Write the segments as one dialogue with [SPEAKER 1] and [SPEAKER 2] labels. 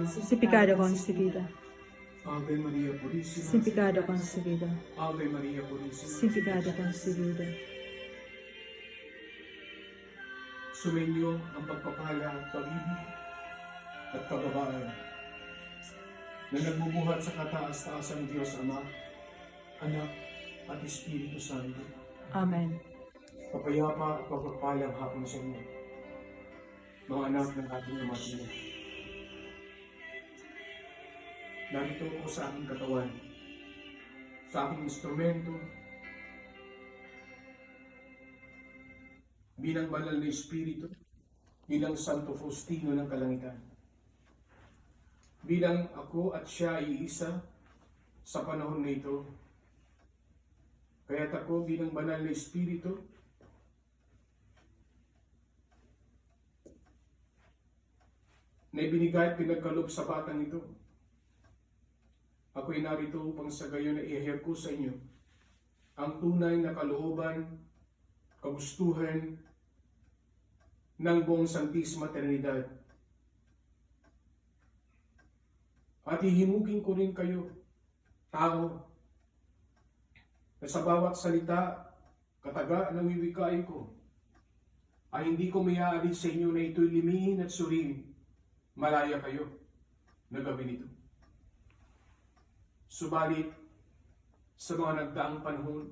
[SPEAKER 1] Purísima,
[SPEAKER 2] sin pecado concebida,
[SPEAKER 1] Ave María Purísima,
[SPEAKER 2] sin pecado concebida,
[SPEAKER 1] Ave María Purísima,
[SPEAKER 2] sin pecado concebida.
[SPEAKER 1] sumainyo ang pagpapala at pag-ibig at kababaan na nagbubuhat sa kataas-taasang Diyos Ama, Anak at Espiritu Santo.
[SPEAKER 2] Amen.
[SPEAKER 1] Papayapa at pagpapalang hapon sa inyo, mga anak ng ating Ama Tina. Narito ko sa aking katawan, sa aking instrumento, bilang banal na Espiritu, bilang Santo Faustino ng Kalangitan. Bilang ako at siya ay isa sa panahon na ito, kaya't ako bilang banal na Espiritu, na ibinigay at pinagkaloob sa batang ito, ako'y narito upang sa gayon na i-hear ko sa inyo ang tunay na kalooban, kagustuhan ng buong Santisima Trinidad. At hihimugin ko rin kayo, tao, na sa bawat salita, kataga ng wiwikain ko, ay hindi ko mayaalis sa inyo na ito'y limihin at suriin. Malaya kayo na gabi nito. Subalit, sa mga nagdaang panahon,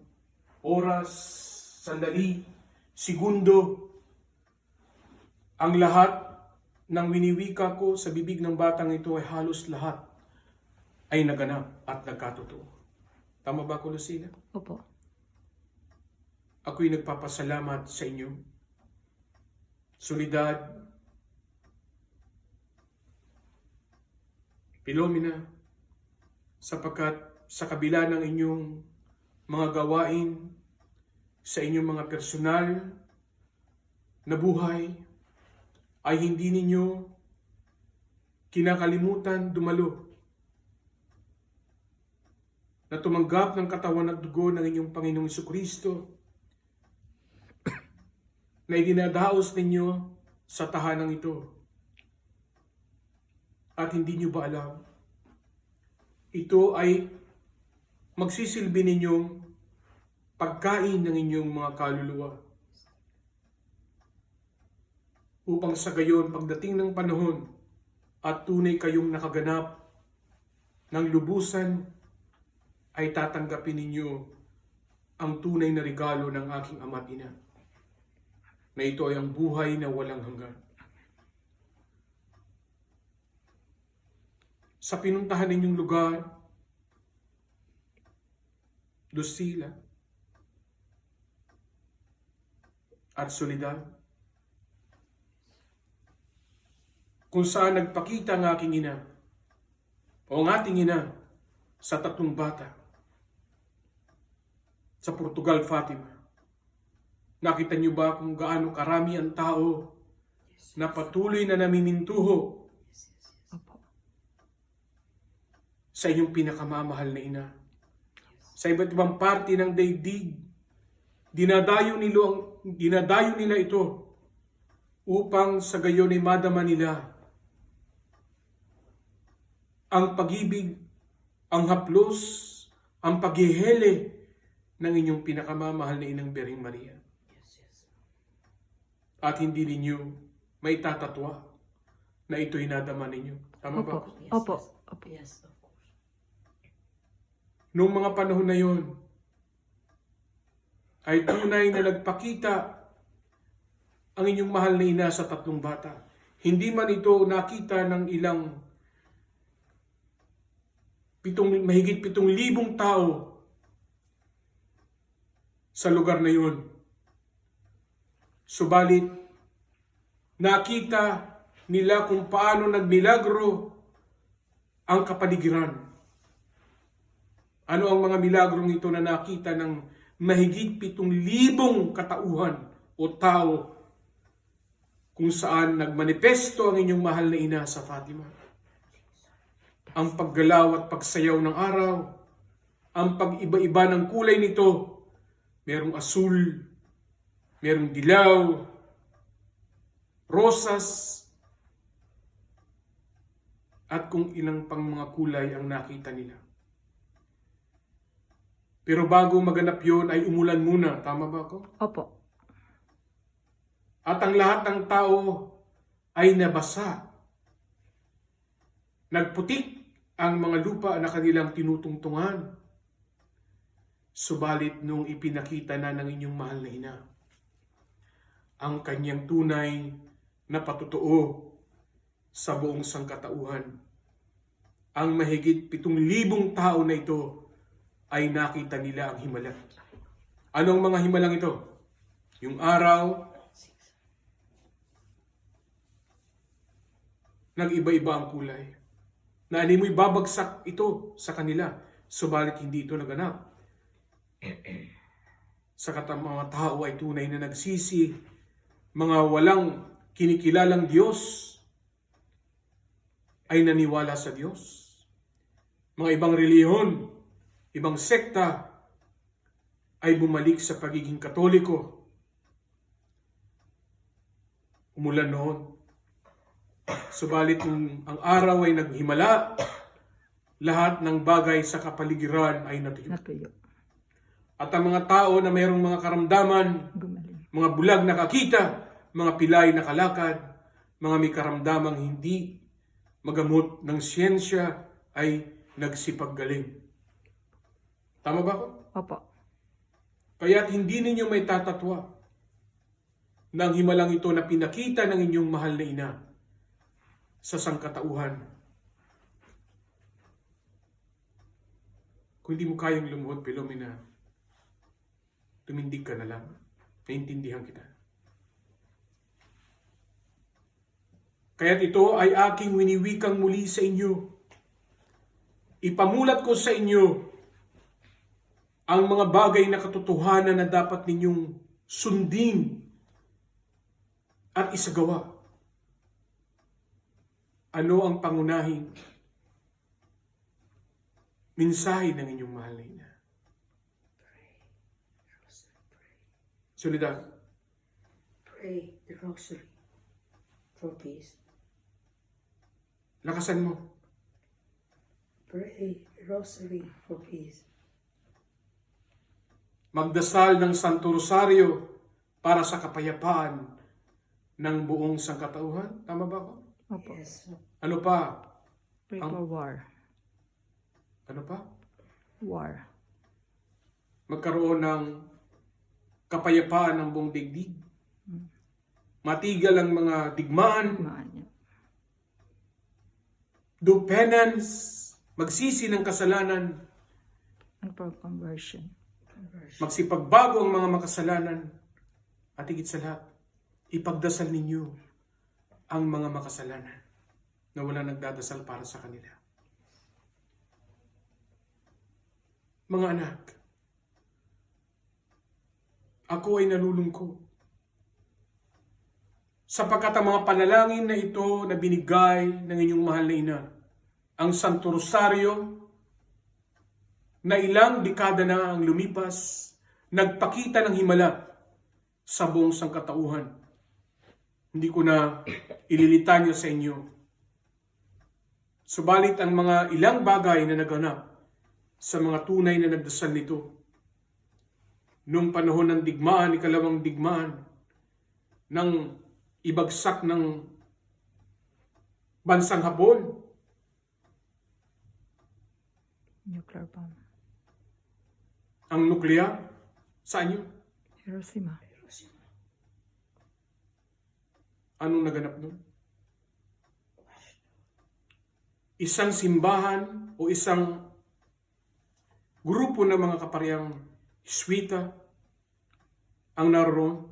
[SPEAKER 1] oras, sandali, segundo, ang lahat ng winiwika ko sa bibig ng batang ito ay halos lahat ay naganap at nagkatotoo. Tama ba ko, Lucina?
[SPEAKER 2] Opo.
[SPEAKER 1] Ako'y nagpapasalamat sa inyo. Solidad, Pilomena, sapagkat sa kabila ng inyong mga gawain, sa inyong mga personal na buhay, ay hindi ninyo kinakalimutan dumalo na tumanggap ng katawan at dugo ng inyong Panginoong Jesucristo na idinadaos ninyo sa tahanang ito. At hindi nyo ba alam, ito ay magsisilbi ninyong pagkain ng inyong mga kaluluwa. Upang sa gayon, pagdating ng panahon at tunay kayong nakaganap ng lubusan, ay tatanggapin ninyo ang tunay na regalo ng aking Ama at Ina, na ito ay ang buhay na walang hanggan. Sa pinuntahan ninyong lugar, Lucila at Soledad, kung saan nagpakita ang aking ina o ang ating ina sa tatlong bata sa Portugal, Fatima. Nakita niyo ba kung gaano karami ang tao na patuloy na namimintuho sa inyong pinakamamahal na ina? Sa iba't ibang parte ng daigdig, dinadayo nila ito upang sa gayon ay madama nila ang pag-ibig, ang haplos, ang paghihele ng inyong pinakamamahal na inang Birheng Maria. At hindi ninyo may tatatwa na ito'y nadama ninyo. Tama ba?
[SPEAKER 2] Opo. Opo.
[SPEAKER 3] Yes, of course.
[SPEAKER 1] Noong mga panahon na yon, ay tunay na nagpakita ang inyong mahal na ina sa tatlong bata. Hindi man ito nakita ng ilang mahigit 7,000 tao sa lugar na yun. Subalit, nakita nila kung paano nagmilagro ang kapaligiran. Ano ang mga milagrong ito na nakita ng mahigit 7,000 katauhan o tao kung saan nagmanifesto ang inyong mahal na ina sa Fatima? Ang paggalaw at pagsayaw ng araw, ang pag-iba-iba ng kulay nito, merong asul, merong dilaw, rosas, at kung ilang pang mga kulay ang nakita nila. Pero bago maganap yon ay umulan muna. Tama ba ako?
[SPEAKER 2] Opo.
[SPEAKER 1] At ang lahat ng tao ay nabasa. Nagputik ang mga lupa na kanilang tinutungtungan. Subalit nung ipinakita na ng inyong mahal na ina ang kanyang tunay na patotoo sa buong sangkatauhan, ang mahigit 7,000 tao na ito ay nakita nila ang himala. Anong mga himalang ito? Yung araw, nag-iba-iba ang kulay. Na animoy babagsak ito sa kanila, subalit hindi ito naganap. Sa mga tao ay tunay na nagsisi, mga walang kinikilalang Diyos ay naniwala sa Diyos. Mga ibang reliyon, ibang sekta ay bumalik sa pagiging Katoliko. Umulan noon. Subalit nung ang araw ay naghimala, lahat ng bagay sa kapaligiran ay natuyo.
[SPEAKER 2] Natuyo.
[SPEAKER 1] At ang mga tao na mayroong mga karamdaman,
[SPEAKER 2] Gumaling.
[SPEAKER 1] mga bulag na kakita, mga pilay na kalakad, mga may karamdamang hindi magamot ng siyensya ay nagsipaggaling. Tama ba ako?
[SPEAKER 2] Opo.
[SPEAKER 1] Kaya't hindi ninyo may tatatwa na ang himalang ito na pinakita ng inyong mahal na ina sa sangkatauhan. Kung hindi mo kayang lumuhod, Pilomena, tumindig ka na lang. Naintindihan kita. Kaya't ito ay aking winiwikang muli sa inyo. Ipamulat ko sa inyo ang mga bagay na katotohanan na dapat ninyong sundin at isagawa. Ano ang pangunahing mensahe ng inyong mahal na ina? Soledad.
[SPEAKER 3] Pray the rosary for peace.
[SPEAKER 1] Lakasan mo.
[SPEAKER 3] Pray the rosary for peace.
[SPEAKER 1] Magdasal ng Santo Rosario para sa kapayapaan ng buong sangkatauhan. Tama ba ako?
[SPEAKER 2] Opo.
[SPEAKER 3] Yes.
[SPEAKER 1] Ano pa?
[SPEAKER 2] Pray
[SPEAKER 1] Ang-
[SPEAKER 2] for war.
[SPEAKER 1] Ano pa?
[SPEAKER 2] War.
[SPEAKER 1] Magkaroon ng kapayapaan ng buong digdig. Matigil ang mga digmaan.
[SPEAKER 2] Maan niya.
[SPEAKER 1] Do penance. Magsisi ng kasalanan.
[SPEAKER 2] And for conversion.
[SPEAKER 1] Magsipagbago ang mga makasalanan. At higit sa lahat, ipagdasal ninyo ang mga makasalanan na wala nagdadasal para sa kanila. Mga anak, ako ay nalulungkot sapagkat ang mga panalangin na ito na binigay ng inyong mahal na ina, ang Santo Rosario, na ilang dekada na ang lumipas, nagpakita ng himala sa buong sangkatauhan. Hindi ko na ililitan niyo sa inyo. Subalit ang mga ilang bagay na naganap sa mga tunay na nagdasal nito, noong panahon ng digmaan, ikalawang digmaan, ng ibagsak ng bansang Hapon,
[SPEAKER 2] Nuclear bomb.
[SPEAKER 1] ang nuklear, saan yun?
[SPEAKER 2] Hiroshima.
[SPEAKER 1] Anong naganap nun? Isang simbahan o isang grupo ng mga kaparehang Hiswita ang naroon.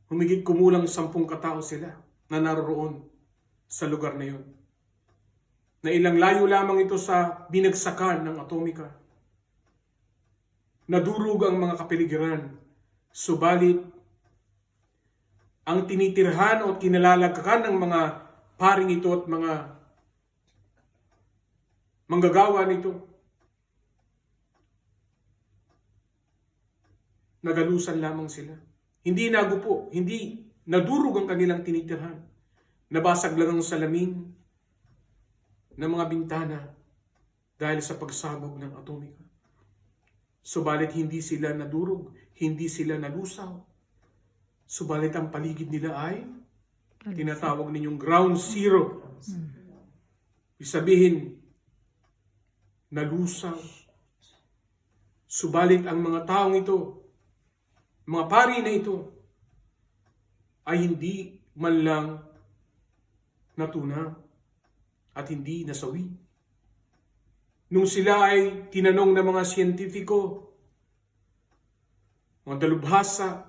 [SPEAKER 1] Humigit kumulang 10 katao sila na naroon sa lugar na yun. Na ilang layo lamang ito sa binagsakan ng atomika. Nadurog ang mga kapaligiran, subalit ang tinitirhan o kinalalagkakan ng mga paring ito at mga manggagawa nito, nagalusan lamang sila. Hindi nagupo, hindi nadurog ang kanilang tinitirhan. Nabasag lang ang salamin, ng mga bintana dahil sa pagsabog ng atomika. Subalit hindi sila nadurog, hindi sila nalusaw. Subalit ang paligid nila ay tinatawag ninyong ground zero. Ibig sabihin, nalusaw. Subalit ang mga taong ito, mga pari na ito, ay hindi man lang natuna at hindi nasawi. Nung sila ay tinanong ng mga siyentipiko, mga dalubhasa,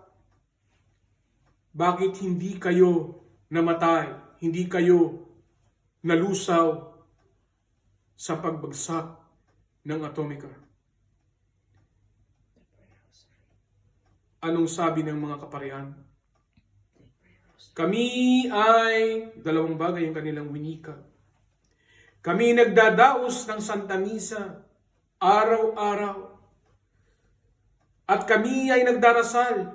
[SPEAKER 1] bakit hindi kayo namatay, hindi kayo nalusaw sa pagbagsak ng atomika? Anong sabi ng mga kaparian? Kami ay, dalawang bagay ang kanilang winika. Kami nagdadaos ng Santa Misa araw-araw. At kami ay nagdarasal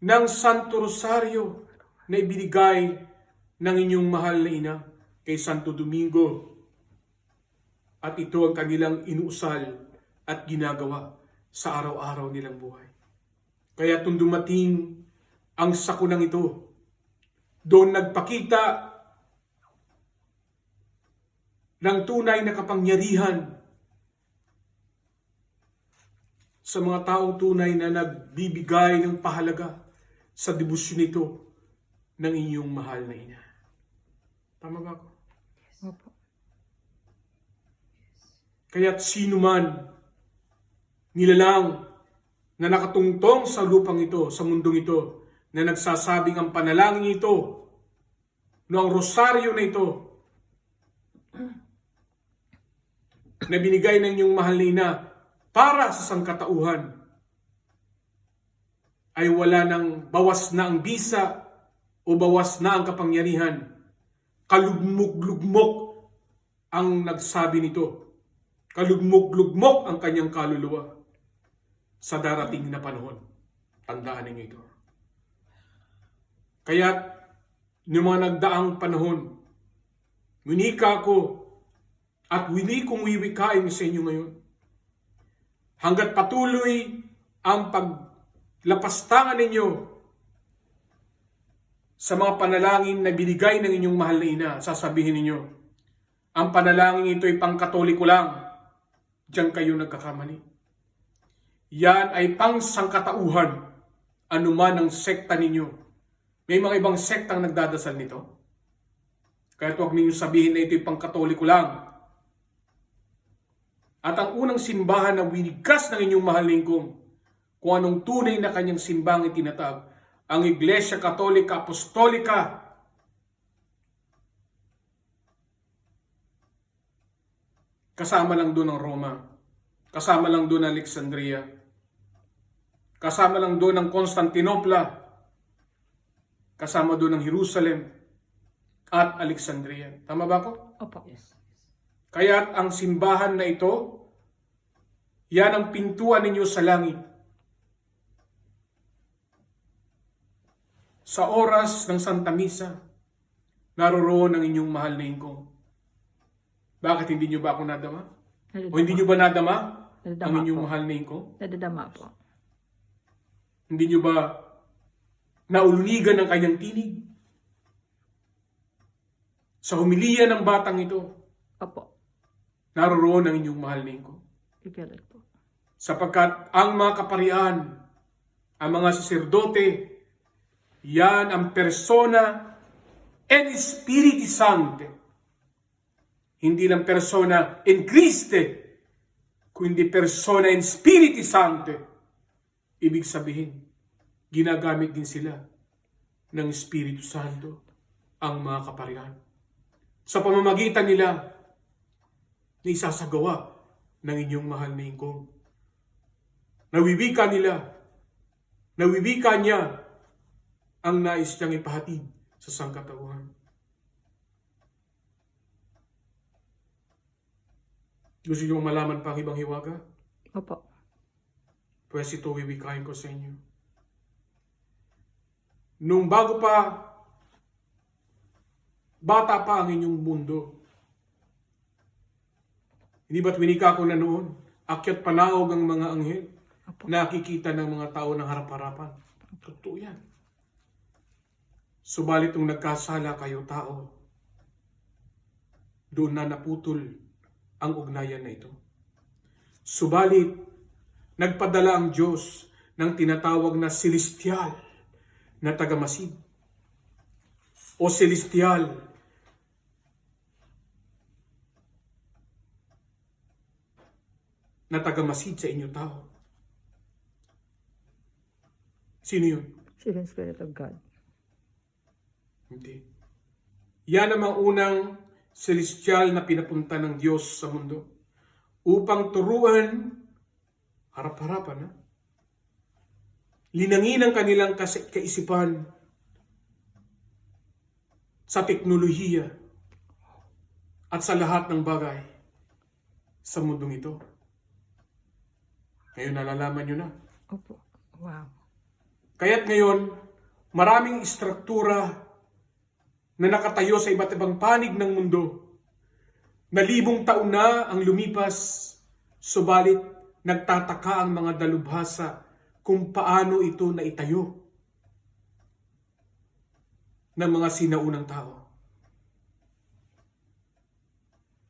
[SPEAKER 1] ng Santo Rosario na ibinigay ng inyong mahal na ina kay Santo Domingo. At ito ang kanilang inuusal at ginagawa sa araw-araw nilang buhay. Kaya kung dumating ang sakunang ito, doon nagpakita ng tunay na kapangyarihan sa mga taong tunay na nagbibigay ng pahalaga sa debosyon nito ng inyong mahal na ina. Tama ba ako?
[SPEAKER 2] Opo.
[SPEAKER 1] Kaya't sino man nilalang na nakatungtong sa lupang ito, sa mundong ito, na nagsasabing ang panalangin ito, no ang rosaryo na ito, na binigay ng inyong mahal na ina para sa sangkatauhan, ay wala nang bawas na ang bisa o bawas na ang kapangyarihan. Kalugmok-lugmok ang nagsabi nito. Kalugmok-lugmok ang kanyang kaluluwa sa darating na panahon. Tandaan ninyo ito. Kaya't yung mga nagdaang panahon, winika ko at wili kong wiwikain sa inyo ngayon. Hanggat patuloy ang paglapastangan ninyo sa mga panalangin na binigay ng inyong mahal na ina, sasabihin ninyo, ang panalangin ito ay pangkatoliko lang. Diyan kayo nagkakamali. Yan ay pang sangkatauhan, anuman ang sekta ninyo. May mga ibang sektang nagdadasal nito. Kaya huwag ninyong sabihin na ito'y pangkatoliko lang. At ang unang simbahan na winigas ng inyong mahal lingkong, kung anong tunay na kanyang simbang itinatag, ang Iglesia Katolika Apostolika. Kasama lang doon ang Roma. Kasama lang doon ang Alexandria. Kasama lang doon ang Constantinopla. Kasama doon ang Jerusalem at Alexandria. Tama ba ako?
[SPEAKER 2] Opo.
[SPEAKER 3] Yes.
[SPEAKER 1] Kaya't ang simbahan na ito, yan ang pintuan ninyo sa langit. Sa oras ng Santa Misa, naroroon ang inyong mahal na ingkong. Bakit hindi nyo ba ako nadama? O hindi nyo ba nadama ang inyong mahal na ingkong?
[SPEAKER 2] Nadadama po.
[SPEAKER 1] Hindi nyo ba naululigan ng kanyang tinig? Sa humiliya ng batang ito,
[SPEAKER 2] Opo.
[SPEAKER 1] naroroon ang inyong mahal na ingkong.
[SPEAKER 2] Ipilit po.
[SPEAKER 1] Sapagkat ang mga kaparian, ang mga saserdote, yan ang persona en Spiritu Santo. Hindi lang persona en Christe, kundi persona en Spiritu Santo. Ibig sabihin, ginagamit din sila ng Espiritu Santo ang mga kaparian. Sa pamamagitan nila na isasagawa ng inyong mahal na ingkong. Nawiwika nila, nawiwika niya ang nais niyang ipahatid sa sangkatauhan. Gusto niyo malaman pa ang ibang hiwaga?
[SPEAKER 2] Opo.
[SPEAKER 1] Pues ito wiwikain ko sa inyo. Nung bata pa ang inyong mundo, Hindi ba't winika ko na noon? Akyat panaog ang mga anghel.
[SPEAKER 2] Opo.
[SPEAKER 1] Nakikita ng mga tao ng harap-harapan. Totoo yan. Subalit kung nagkasala kayo tao, doon na naputol ang ugnayan na ito. Subalit, nagpadala ang Diyos ng tinatawag na celestial na tagamasid o celestial na tagamasid sa inyo tao. Sino yun?
[SPEAKER 2] Sila yung Spirit of God.
[SPEAKER 1] Hindi. Yan ang mga unang celestial na pinapunta ng Diyos sa mundo upang turuan harap-harapan, ha? Linangin ang kanilang kaisipan sa teknolohiya at sa lahat ng bagay sa mundong ito. Ngayon nalalaman nyo na.
[SPEAKER 2] Opo. Wow.
[SPEAKER 1] Kaya't ngayon, maraming istruktura na nakatayo sa iba't ibang panig ng mundo na libong taon na ang lumipas, subalit nagtataka ang mga dalubhasa kung paano ito naitayo ng mga sinaunang tao.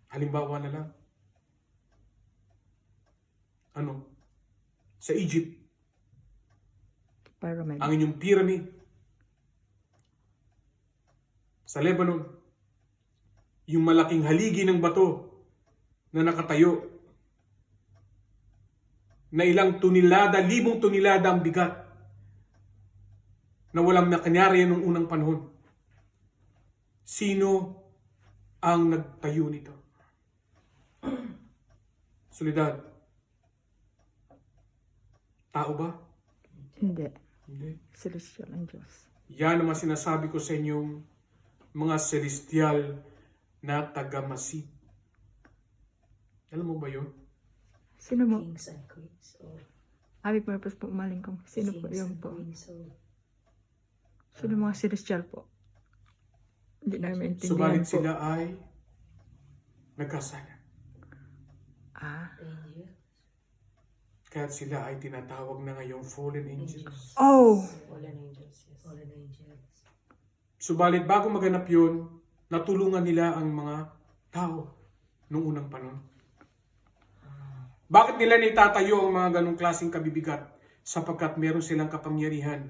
[SPEAKER 1] Halimbawa na lang. Ano? Sa Egypt,
[SPEAKER 2] Pyramid.
[SPEAKER 1] ang inyong pyramid. Sa Lebanon, yung malaking haligi ng bato na nakatayo na ilang tunilada, libong tunilada ang bigat na walang nakanyari noong unang panahon. Sino ang nagtayo nito? Solidad. Tao ba?
[SPEAKER 2] Hindi.
[SPEAKER 1] Hindi.
[SPEAKER 2] Celestial ang Diyos.
[SPEAKER 1] Yan naman sinasabi ko sa inyong mga celestial na tagamasid. Alam mo ba yun?
[SPEAKER 2] Sino mo?
[SPEAKER 3] Kings and queens of
[SPEAKER 2] Happy purpose po umaling kong. Sino po
[SPEAKER 3] kings
[SPEAKER 2] yun
[SPEAKER 3] and
[SPEAKER 2] po?
[SPEAKER 3] queens of
[SPEAKER 2] Sino mga celestial po? Hindi namin maintindihan
[SPEAKER 1] Subalit
[SPEAKER 2] po.
[SPEAKER 1] sila ay nagkasala.
[SPEAKER 2] Ah.
[SPEAKER 3] angels,
[SPEAKER 1] Kaya sila ay tinatawag na ngayong fallen angels.
[SPEAKER 2] Oh!
[SPEAKER 3] fallen angels, yes. Fallen angels.
[SPEAKER 1] Subalit bago maganap yun, natulungan nila ang mga tao noong unang panahon. Bakit nila naitatayo ang mga ganong klaseng kabibigat? Sapagkat meron silang kapangyarihan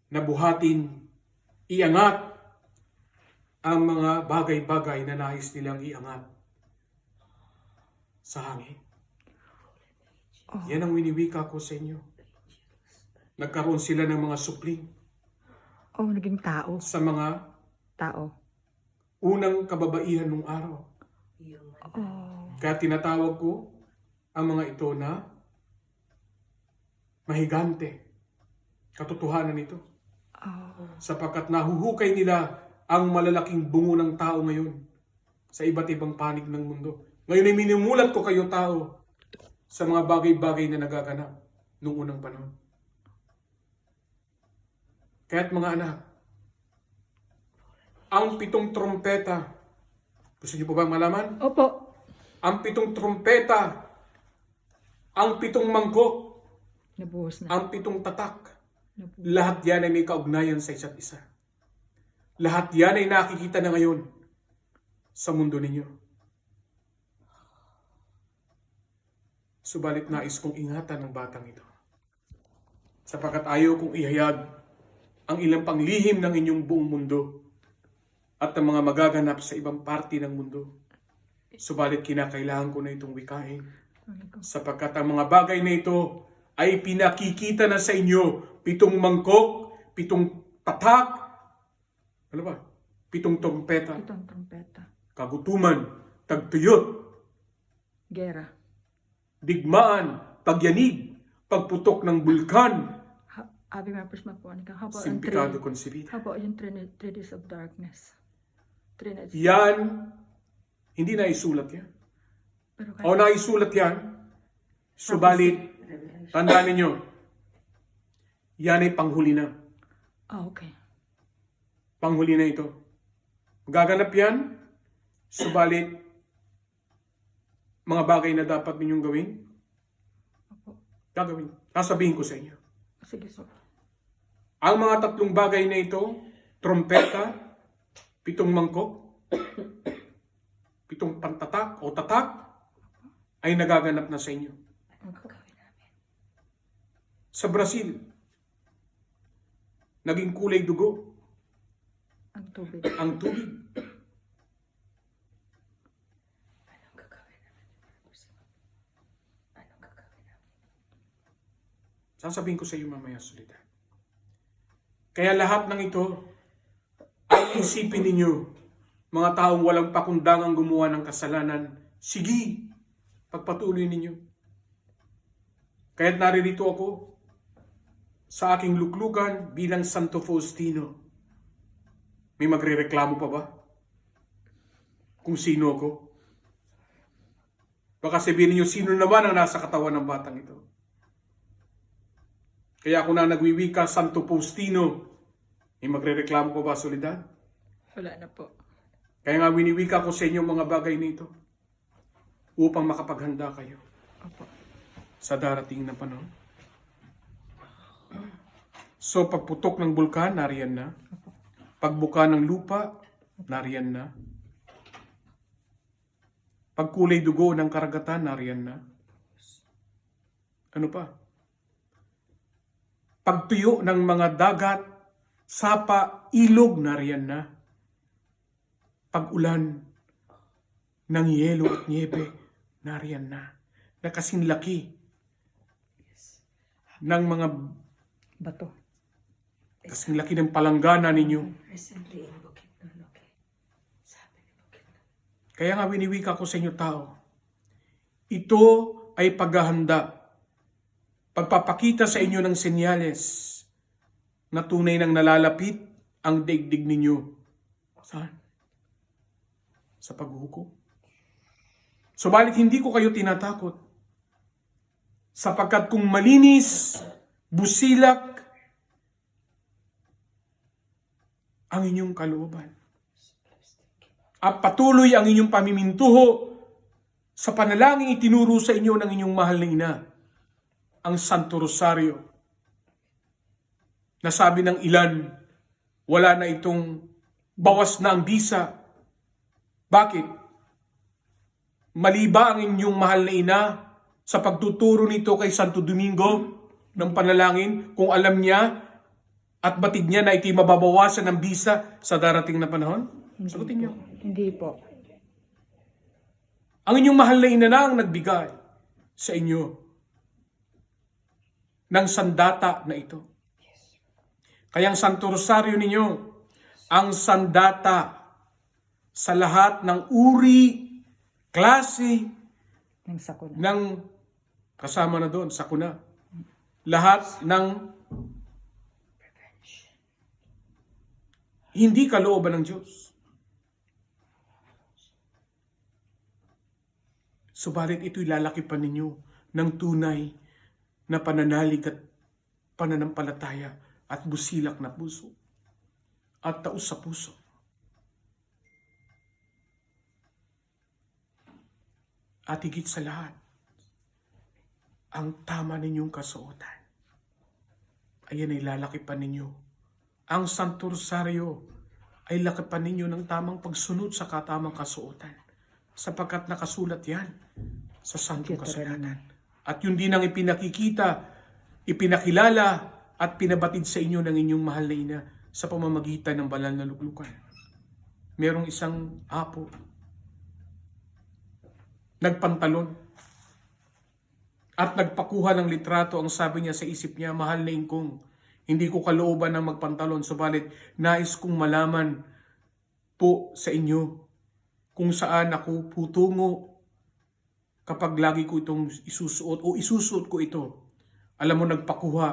[SPEAKER 1] na buhatin, iangat ang mga bagay-bagay na nais nilang iangat sa hangin.
[SPEAKER 2] Oh.
[SPEAKER 1] Yan ang winiwika ko sa inyo. Nagkaroon sila ng mga supling
[SPEAKER 2] Oh, naging tao.
[SPEAKER 1] sa mga
[SPEAKER 2] Tao.
[SPEAKER 1] unang kababaihan ng araw.
[SPEAKER 3] Human.
[SPEAKER 2] Oh.
[SPEAKER 1] Kaya tinatawag ko ang mga ito na mahigante. Katotohanan ito.
[SPEAKER 2] Oh.
[SPEAKER 1] Sapagkat nahuhukay nila ang malalaking bungo ng tao ngayon sa iba't ibang panig ng mundo. Ngayon ay minumulat ko kayo tao sa mga bagay-bagay na nagaganap noong unang panahon. Kaya't mga anak, ang 7 trompeta, gusto niyo po ba malaman?
[SPEAKER 2] Opo.
[SPEAKER 1] Ang 7 trompeta, ang 7 mangkok,
[SPEAKER 2] Nabuhos na.
[SPEAKER 1] ang 7 tatak,
[SPEAKER 2] Nabuhos.
[SPEAKER 1] lahat yan ay may kaugnayan sa isa't isa. Lahat yan ay nakikita na ngayon sa mundo ninyo. Subalit nais kong ingatan ng batang ito. Sapagkat ayaw kong ihayag ang ilang panglihim ng inyong buong mundo at ang mga magaganap sa ibang parte ng mundo. Subalit kinakailangan ko na itong wikain. Sapagkat ang mga bagay na ito ay pinakikita na sa inyo. 7 mangkok, 7 tatak, ano ba? 7 trompeta,
[SPEAKER 2] Itong trompeta.
[SPEAKER 1] kagutuman, tagtuyot,
[SPEAKER 2] Gera.
[SPEAKER 1] digmaan, pagyanig, pagputok ng bulkan,
[SPEAKER 2] Abi nga pers magpuan ka. How about yung
[SPEAKER 1] simpikado konsibida.
[SPEAKER 2] How about yung three days of darkness? 3 nights.
[SPEAKER 1] Yan, hindi na isulat yan.
[SPEAKER 2] Pero
[SPEAKER 1] O naisulat yan, subalit,
[SPEAKER 3] Revelation.
[SPEAKER 1] tandaan ninyo, yan ay panghuli na.
[SPEAKER 2] Okay.
[SPEAKER 1] Panghuli na ito. Gaganap yan, subalit, mga bagay na dapat ninyong gawin?
[SPEAKER 2] Opo.
[SPEAKER 1] Gagawin. Sasabihin ko sa inyo.
[SPEAKER 2] Sige, sir.
[SPEAKER 1] Ang mga 3 bagay na ito, trompeta, 7 mangkok, 7 pantatak o tatak, ay nagaganap na sa inyo.
[SPEAKER 3] Anong gagawin namin?
[SPEAKER 1] Sa Brazil, naging kulay dugo
[SPEAKER 2] Ang tubig.
[SPEAKER 1] ang tubig.
[SPEAKER 3] Anong gagawin namin? Anong gagawin namin?
[SPEAKER 1] Sasabihin ko sa iyo mamaya sulit. Kaya lahat ng ito ay isipin ninyo, mga taong walang pakundangang gumawa ng kasalanan, sige, pagpatuloy ninyo. Kaya't naririto ako sa aking luklukan bilang Santo Faustino. May magrereklamo pa ba? Kung sino ako? Baka sabihin niyo, sino naman ang nasa katawan ng batang ito? Kaya ako na nagwiwika, Santo Faustino, may magrereklamo pa ba, Soledad?
[SPEAKER 2] Wala na po.
[SPEAKER 1] Kaya nga winiwika ko sa inyo mga bagay nito upang makapaghanda kayo
[SPEAKER 2] Opo.
[SPEAKER 1] sa darating na panahon. So pagputok ng bulkan, nariyan na. Pagbuka ng lupa, nariyan na. Pagkulay dugo ng karagatan, nariyan na. Ano pa? Pagtuyo ng mga dagat, sapa, ilog, nariyan na. Pag-ulan ng yelo at niebe, nariyan na. Na kasing laki ng mga
[SPEAKER 2] Bato.
[SPEAKER 1] kasing laki ng palanggana ninyo.
[SPEAKER 3] Recently in Bukidnon, okay? Sabi ni Bukidnon.
[SPEAKER 1] Kaya nga winiwika ko sa inyo tao, ito ay paghahanda. Pagpapakita sa inyo ng senyales na tunay nang nalalapit ang daigdig ninyo. Saan? Sa paghuhukom. Subalit hindi ko kayo tinatakot. Sapagkat kung malinis, busilak, ang inyong kalooban. At patuloy ang inyong pamimintuho sa panalangin itinuro sa inyo ng inyong mahal na ina, ang Santo Rosario. Nasabi ng ilan, wala na itong bawas na ang bisa. Bakit? Mali ba ang inyong mahal na ina sa pagtuturo nito kay Santo Domingo ng panalangin kung alam niya at batid niya na ito'y mababawasan ng bisa sa darating na panahon? Sagutin niyo.
[SPEAKER 2] Hindi po.
[SPEAKER 1] Ang inyong mahal na ina na ang nagbigay sa inyo ng sandata na ito. Kaya ang Santo Rosario ninyo, ang sandata sa lahat ng uri, klase,
[SPEAKER 2] Ng sakuna.
[SPEAKER 1] ng kasama na doon, sakuna. Lahat ng hindi kalooban ng Diyos. Subalit ito'y lalaki pa ninyo ng tunay na pananalig at pananampalataya at busilak na puso at taos sa puso. At higit sa lahat, ang tama ninyong kasuotan. Ayan ay lalakipan ninyo. Ang Santo Rosario ay lakipan ninyo ng tamang pagsunod sa katamang kasuotan. Sapagkat nakasulat yan sa Santong Kasulatan. At yun din ang ipinakikita, ipinakilala at pinabatid sa inyo ng inyong mahal na ina sa pamamagitan ng banal na luklukan. Merong isang apo, nagpantalon at nagpakuha ng litrato. Ang sabi niya sa isip niya, mahal na ingkong, hindi ko kalooban ng magpantalon, subalit nais kong malaman po sa inyo kung saan ako putungo kapag lagi ko itong isusuot o isusuot ko ito. Alam mo, nagpakuha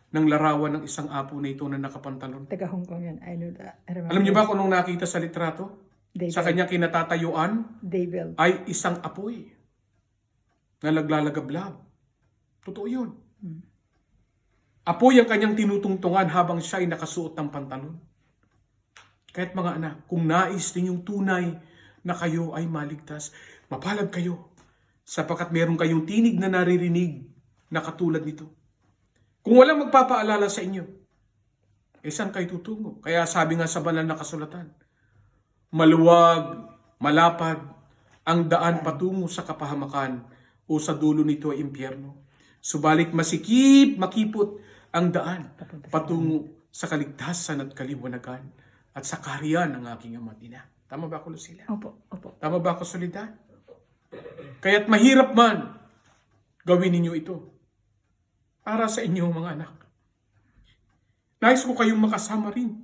[SPEAKER 1] ng larawan ng isang apo na ito na nakapantalon.
[SPEAKER 2] Taga Hong Kong yan. I know that. I remember.
[SPEAKER 1] Alam niyo ba kung anong nakita sa litrato? Sa kanyang kinatatayuan
[SPEAKER 2] David.
[SPEAKER 1] ay isang apoy na naglalagablab. Totoo yun. Apoy ang kanyang tinutungtungan habang siya ay nakasuot ng pantalon. Kaya't mga anak, kung nais ninyong tunay na kayo ay maligtas, mapalad kayo sapagkat meron kayong tinig na naririnig na katulad nito. Kung walang magpapaalala sa inyo, saan kayo tutungo? Kaya sabi nga sa banal na kasulatan, maluwag, malapad, ang daan patungo sa kapahamakan o sa dulo nito ay impyerno. Subalit masikip, makipot ang daan patungo sa kaligtasan at kaliwanagan at sa kaharian ng aking Ama at Ina. Tama ba ako, Lucila?
[SPEAKER 2] Opo. Opo.
[SPEAKER 1] Tama ba ako, Soledad? Kaya't mahirap man, gawin ninyo ito para sa inyong mga anak. Nais ko kayong makasama rin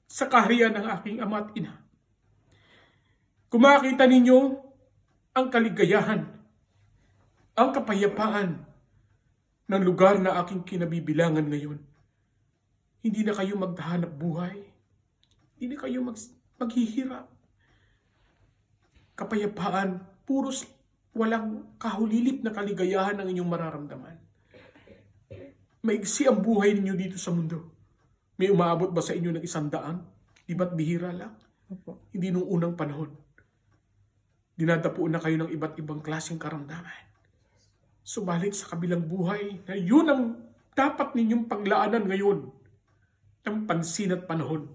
[SPEAKER 1] sa kaharian ng aking Ama at Ina. Kung makita ninyo ang kaligayahan, ang kapayapaan ng lugar na aking kinabibilangan ngayon, hindi na kayo maghahanap buhay, hindi na kayo maghihirap. Kapayapaan, puros walang kahulilip na kaligayahan ang inyong mararamdaman. Maigsi ang buhay ninyo dito sa mundo. May umaabot ba sa inyo ng 100? Di ba't bihira lang?
[SPEAKER 2] Opo.
[SPEAKER 1] Hindi nung unang panahon. Dinadapuan na kayo ng iba't ibang klaseng karamdaman. Subalit sa kabilang buhay, na yun ang dapat ninyong paglaanan ngayon ng pansin at panahon.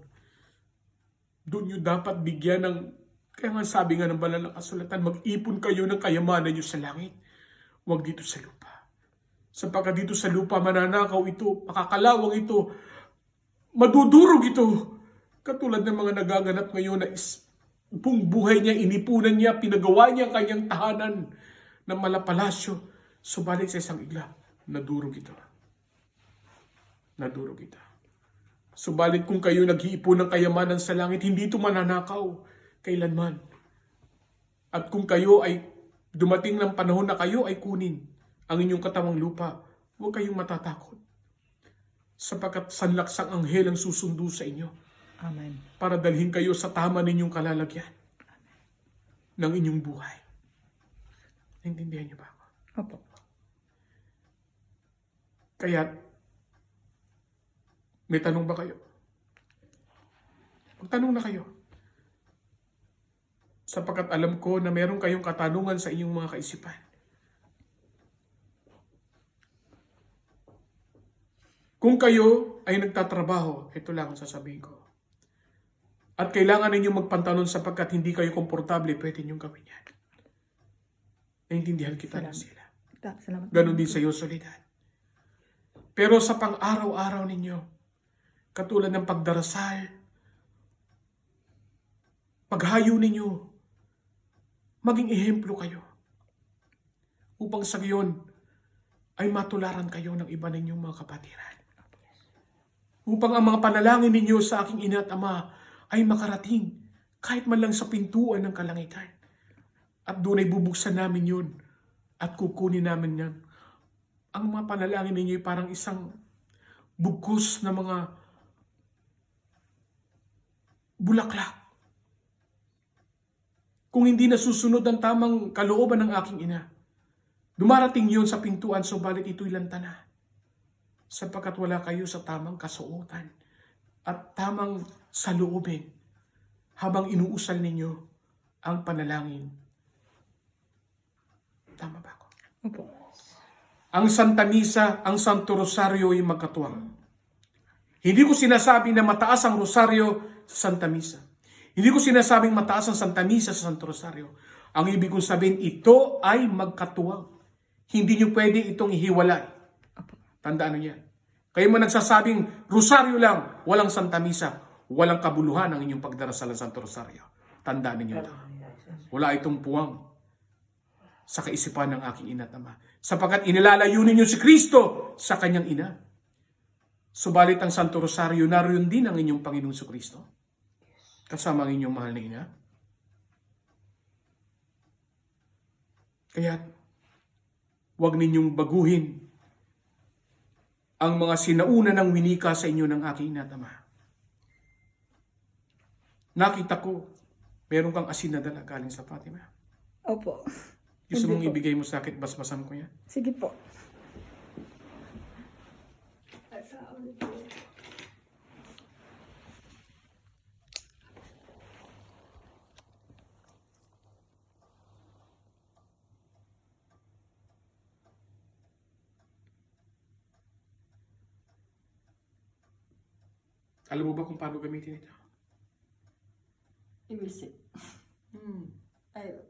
[SPEAKER 1] Doon nyo dapat bigyan ng, kaya nga sabi nga ng banal na kasulatan, mag-ipon kayo ng kayamanan nyo sa langit. Huwag dito sa lupa. Sapagkat dito sa lupa, mananakaw ito, makakalawang ito, madudurog ito. Katulad ng mga nagaganap ngayon na buong buhay niya, inipunan niya, pinagawa niya ang kanyang tahanan ng malapalasyo. Subalit sa isang igla, nadurog ito. Nadurog ito. Subalit kung kayo nag-iipon ng kayamanan sa langit, hindi ito mananakaw kailanman. At kung kayo ay dumating ng panahon na kayo ay kunin ang inyong katawang lupa, huwag kayong matatakot. Sapagkat sanlaksang anghel ang susundo sa inyo.
[SPEAKER 2] Amen.
[SPEAKER 1] Para dalhin kayo sa tama ninyong kalalagyan ng inyong buhay. Naintindihan niyo ba ako?
[SPEAKER 2] Opo.
[SPEAKER 1] Kaya, may tanong ba kayo? Magtanong na kayo. Sapagkat alam ko na meron kayong katanungan sa inyong mga kaisipan. Kung kayo ay nagtatrabaho, ito lang ang sasabihin ko. At kailangan ninyong magpantalon sapagkat hindi kayo komportable, pwede ninyong gawin yan. Naintindihan kita na sila.
[SPEAKER 2] Salamat.
[SPEAKER 1] Ganon din sa iyo, Soledad. Pero sa pang-araw-araw ninyo, katulad ng pagdarasal, paghayo ninyo, maging ehemplo kayo. Upang sa gayon ay matularan kayo ng iba ninyong mga kapatiran. Upang ang mga panalangin ninyo sa aking ina at ama ay makarating kahit man lang sa pintuan ng kalangitan. At doon ay bubuksan namin yun at kukunin namin yan. Ang mga panalangin ninyo ay parang isang bugkos na mga bulaklak. Kung hindi nasusunod ang tamang kalooban ng aking ina, dumarating yun sa pintuan, subalit ito'y lantana. Sapagkat wala kayo sa tamang kasuotan at tamang saloobin habang inuusal ninyo ang panalangin. Tama ba ako?
[SPEAKER 2] Opo.
[SPEAKER 1] Ang Santa Misa, ang Santo Rosario ay magkatuwang. Hindi ko sinasabi na mataas ang Rosario sa Santa Misa. Hindi ko sinasabing mataas ang Santa Misa sa Santo Rosario. Ang ibig kong sabihin, ito ay magkatuwang. Hindi nyo pwede itong ihiwalay. Tandaan nyo yan. Kayo mo nagsasabing, Rosario lang, walang Santa Misa, walang kabuluhan ang inyong pagdarasal ng Santo Rosario. Tandaan ninyo ito. Wala itong puwang sa kaisipan ng aking ina at ama. Sapagkat inilalayo ninyo si Kristo sa kanyang ina. Subalit ang Santo Rosario, naroon din ang inyong Panginoong Kristo. Kasama ang inyong mahal na ina. Kaya, huwag ninyong baguhin ang mga sinauna ng winika sa inyo ng aking ina at ama. Nakita ko, meron kang asin na dala galing sa Fatima.
[SPEAKER 2] Opo.
[SPEAKER 1] Gusto mong
[SPEAKER 2] Hindi po.
[SPEAKER 1] ibigay mo sa akin, basbasan ko yan?
[SPEAKER 2] Sige po.
[SPEAKER 1] Alam mo ba kung paano gamitin ito?
[SPEAKER 3] I-visit. Ay,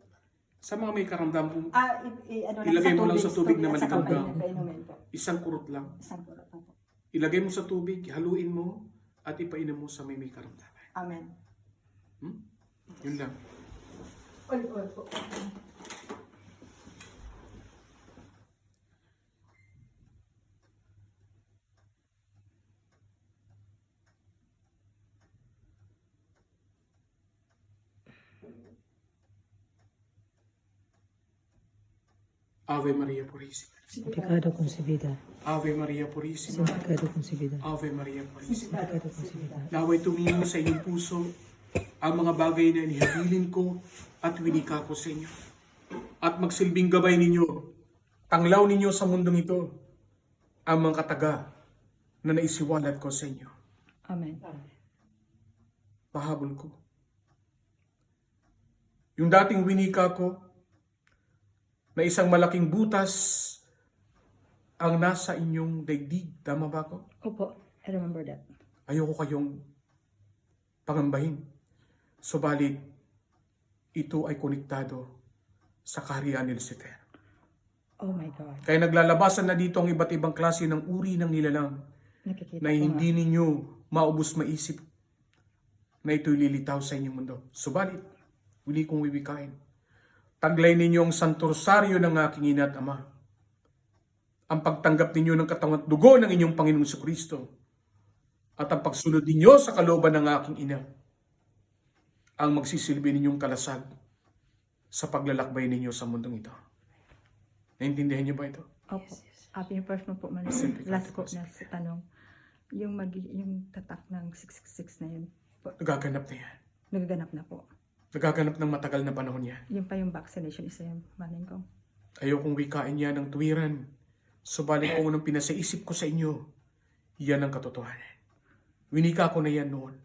[SPEAKER 1] Sa mga may karamdam po,
[SPEAKER 3] ano lang,
[SPEAKER 1] ilagay mo lang sa tubig na
[SPEAKER 3] at saka
[SPEAKER 1] maligamgam.
[SPEAKER 3] painumin po.
[SPEAKER 1] isang kurot lang.
[SPEAKER 3] Isang kurot lang po.
[SPEAKER 1] Ilagay mo sa tubig, haluin mo, at ipainom mo sa may karamdaman.
[SPEAKER 3] Amen.
[SPEAKER 1] Yun lang.
[SPEAKER 3] All po.
[SPEAKER 1] Ave Maria Purísima.
[SPEAKER 4] Sin pecado concebida,
[SPEAKER 1] Ave Maria
[SPEAKER 4] sin
[SPEAKER 1] Purísima.
[SPEAKER 4] pecado concebida,
[SPEAKER 1] Ave Maria
[SPEAKER 4] sin
[SPEAKER 1] Purísima.
[SPEAKER 4] pecado concebida.
[SPEAKER 1] Naway tumingin sa inyong puso ang mga bagay na inihabilin ko at winika ko sa inyo. At magsilbing gabay ninyo, tanglaw ninyo sa mundong ito, ang mga kataga na naisiwalat ko sa inyo.
[SPEAKER 2] Amen.
[SPEAKER 1] Pahabol ko. Yung dating winika ko, na isang malaking butas ang nasa inyong daigdig. Tama ba ako?
[SPEAKER 2] Opo, I remember that.
[SPEAKER 1] Ayoko kayong pangambahin. Subalit, ito ay konektado sa kaharian ni Lucifer.
[SPEAKER 2] Oh my God.
[SPEAKER 1] Kaya naglalabasan na dito ang iba't ibang klase ng uri ng nilalang
[SPEAKER 2] Nakikita
[SPEAKER 1] na
[SPEAKER 2] ko
[SPEAKER 1] hindi ninyo maubos maisip na ito'y lilitaw sa inyong mundo. Subalit, huli kong wiwikain. Taglay ninyo ang Santo Rosario ng aking ina at ama. Ang pagtanggap ninyo ng katawan at dugo ng inyong Panginoong Jesucristo. At ang pagsunod ninyo sa kalooban ng aking ina. Ang magsisilbi ninyong kalasag sa paglalakbay ninyo sa mundong ito. Naintindihan niyo ba ito?
[SPEAKER 2] Opo. Yung first mo po man,
[SPEAKER 1] Simple
[SPEAKER 2] last quote
[SPEAKER 1] consequence.
[SPEAKER 2] na sa tanong, yung tatak ng 666 na yun, po,
[SPEAKER 1] Nagaganap na yan.
[SPEAKER 2] nagaganap na po.
[SPEAKER 1] Nagaganap ng matagal na panahon yan.
[SPEAKER 2] Yung pa yung vaccination, isa yung maling ko.
[SPEAKER 1] Ayokong wikain yan ng tuwiran. Subalit kung anong pinasaisip ko sa inyo, yan ang katotohanan. Winika ko na yan noon.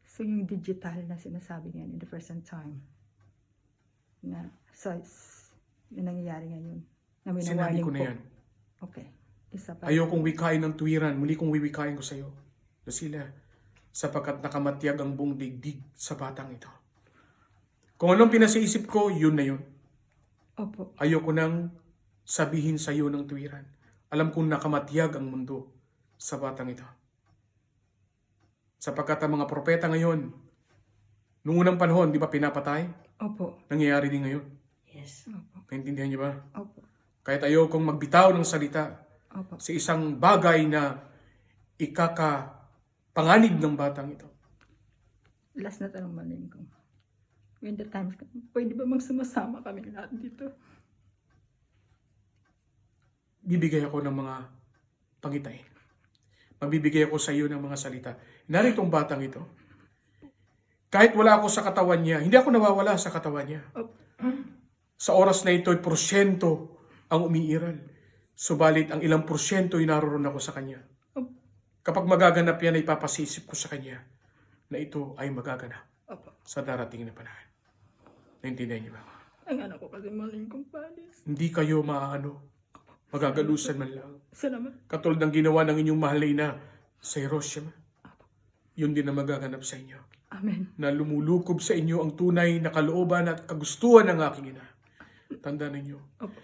[SPEAKER 2] So yung digital na sinasabi niyan in the present time, na size, na nangyayari ngayon, na may
[SPEAKER 1] Sinabi
[SPEAKER 2] na-warning
[SPEAKER 1] ko na
[SPEAKER 2] po.
[SPEAKER 1] yan.
[SPEAKER 2] Okay. Isa pa.
[SPEAKER 1] Ayokong wikain ng tuwiran. Muli kong wiwikain ko sa iyo. Lucila, sapagkat nakamatyag ang buong digdig sa batang ito. Kung anong pinasaisip ko, yun na yun.
[SPEAKER 2] Opo.
[SPEAKER 1] Ayoko nang sabihin sa iyo ng tuwiran. Alam kong nakamatyag ang mundo sa batang ito. Sapagkat ang mga propeta ngayon, noong unang panahon, di ba pinapatay?
[SPEAKER 2] Opo.
[SPEAKER 1] Nangyayari din ngayon.
[SPEAKER 3] Yes.
[SPEAKER 2] Opo.
[SPEAKER 1] Naintindihan niyo ba?
[SPEAKER 2] Opo.
[SPEAKER 1] Kahit ayokong magbitaw ng salita
[SPEAKER 2] Opo.
[SPEAKER 1] sa isang bagay na ikakapanganib ng batang ito.
[SPEAKER 2] Last na tanong maling ko. When the times, pwede ba magsumasama kami lahat dito?
[SPEAKER 1] Bibigay ako ng mga pangitain. Magbibigay ako sa iyo ng mga salita. Narito ang batang ito. Kahit wala ako sa katawan niya, hindi ako nawawala sa katawan niya. Sa oras na ito, porsyento ang umiiral. Subalit ang ilang porsyento ay naroon ako sa kanya. Kapag magaganap yan, ay papasisip ko sa kanya na ito ay magaganap
[SPEAKER 2] Opo.
[SPEAKER 1] sa darating na panahon. Naintindihan niyo ba?
[SPEAKER 2] Ang anak ko kasi maling kong panis.
[SPEAKER 1] Hindi kayo magagalusan man lang.
[SPEAKER 2] Salamat.
[SPEAKER 1] Katulad ng ginawa ng inyong mahal na ina sa Hiroshima. Yun din na magaganap sa inyo.
[SPEAKER 2] Amen.
[SPEAKER 1] Na lumulukob sa inyo ang tunay na kalooban at kagustuhan ng aking ina. Tandaan ninyo.
[SPEAKER 2] Opo.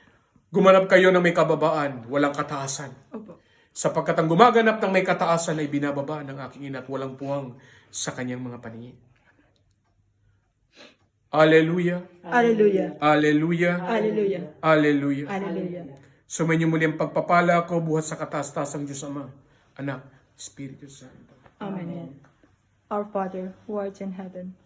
[SPEAKER 1] Gumanap kayo ng may kababaan, walang kataasan.
[SPEAKER 2] Opo.
[SPEAKER 1] Sapagkat ang gumaganap ng may kataasan ay binababa ng aking ina at walang puwang sa kanyang mga paningin. Alleluia.
[SPEAKER 2] Hallelujah.
[SPEAKER 1] Alleluia.
[SPEAKER 2] Hallelujah.
[SPEAKER 1] Alleluia.
[SPEAKER 2] Hallelujah.
[SPEAKER 1] Sumainyo muli ang pagpapala ko buhat sa kataas-taasang Diyos Ama, Anak, Espiritu Santo.
[SPEAKER 2] Amen. Our Father, who art in heaven,